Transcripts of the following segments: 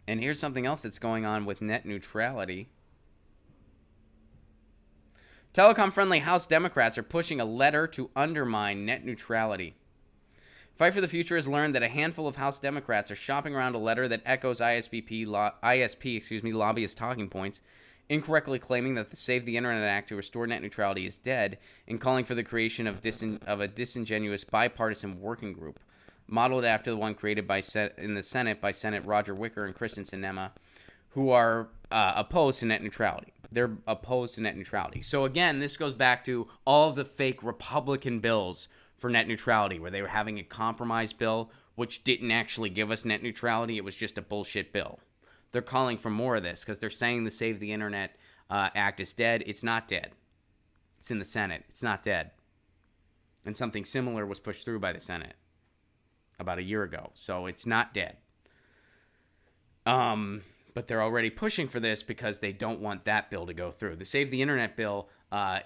And here's something else that's going on with net neutrality. Telecom-friendly House Democrats are pushing a letter to undermine net neutrality. Fight for the Future has learned that a handful of House Democrats are shopping around a letter that echoes ISP lobbyist talking points, incorrectly claiming that the Save the Internet Act to restore net neutrality is dead, and calling for the creation of a disingenuous bipartisan working group, modeled after the one created in the Senate by Senate Roger Wicker and Kristen Sinema, who are opposed to net neutrality. They're opposed to net neutrality. So again, this goes back to all of the fake Republican bills for net neutrality, where they were having a compromise bill, which didn't actually give us net neutrality. It was just a bullshit bill. They're calling for more of this because they're saying the Save the Internet Act is dead. It's not dead. It's in the Senate. It's not dead. And something similar was pushed through by the Senate about a year ago. So it's not dead. But they're already pushing for this because they don't want that bill to go through. The Save the Internet bill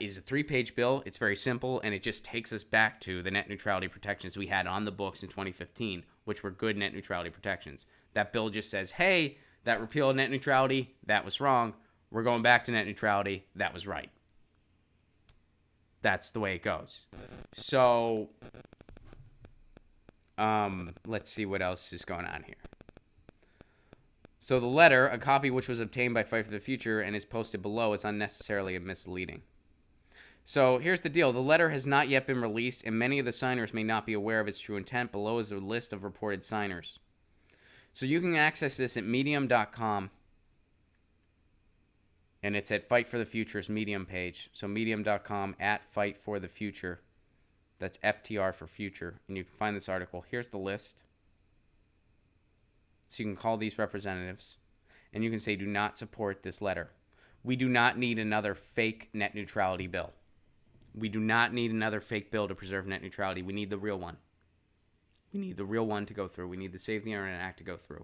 is a 3-page bill. It's very simple, and it just takes us back to the net neutrality protections we had on the books in 2015, which were good net neutrality protections. That bill just says, hey, that repeal of net neutrality, that was wrong. We're going back to net neutrality. That was right. That's the way it goes. So, let's see what else is going on here. So the letter, a copy which was obtained by Fight for the Future and is posted below, is unnecessarily misleading. So here's the deal. The letter has not yet been released, and many of the signers may not be aware of its true intent. Below is a list of reported signers. So you can access this at medium.com, and it's at Fight for the Future's Medium page. So medium.com at Fight for the Future. That's FTR for Future, and you can find this article. Here's the list. So you can call these representatives, and you can say, do not support this letter. We do not need another fake net neutrality bill. We do not need another fake bill to preserve net neutrality. We need the real one. We need the real one to go through. We need the Save the Internet Act to go through.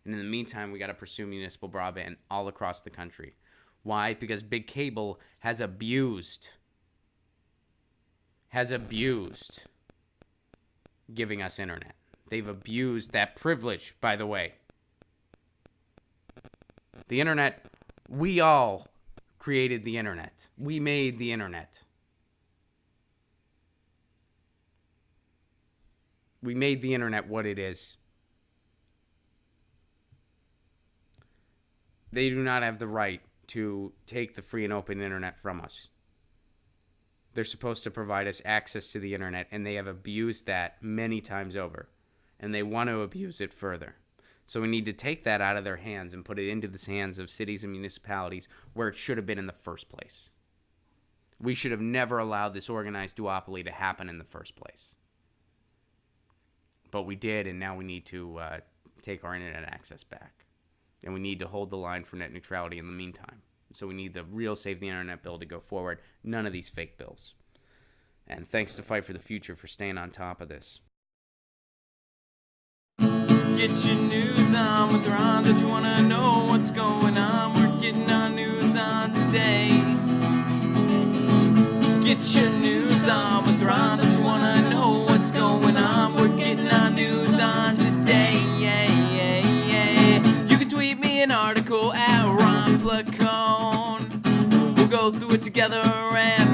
And in the meantime, we got to pursue municipal broadband all across the country. Why? Because big cable has abused giving us internet. They've abused that privilege, by the way. The internet, we all created the internet. We made the internet. We made the internet what it is. They do not have the right to take the free and open internet from us. They're supposed to provide us access to the internet, and they have abused that many times over. And they want to abuse it further. So we need to take that out of their hands and put it into the hands of cities and municipalities where it should have been in the first place. We should have never allowed this organized duopoly to happen in the first place. But we did, and now we need to take our internet access back. And we need to hold the line for net neutrality in the meantime. So we need the real Save the Internet bill to go forward. None of these fake bills. And thanks to Fight for the Future for staying on top of this. Get your news on with Ron. Don't you wanna know what's going on? We're getting our news on today. Get your news on with Ron. Don't you wanna know what's going on? We're getting our news on today. Yeah, yeah, yeah. You can tweet me an article at Ron Placone. We'll go through it together and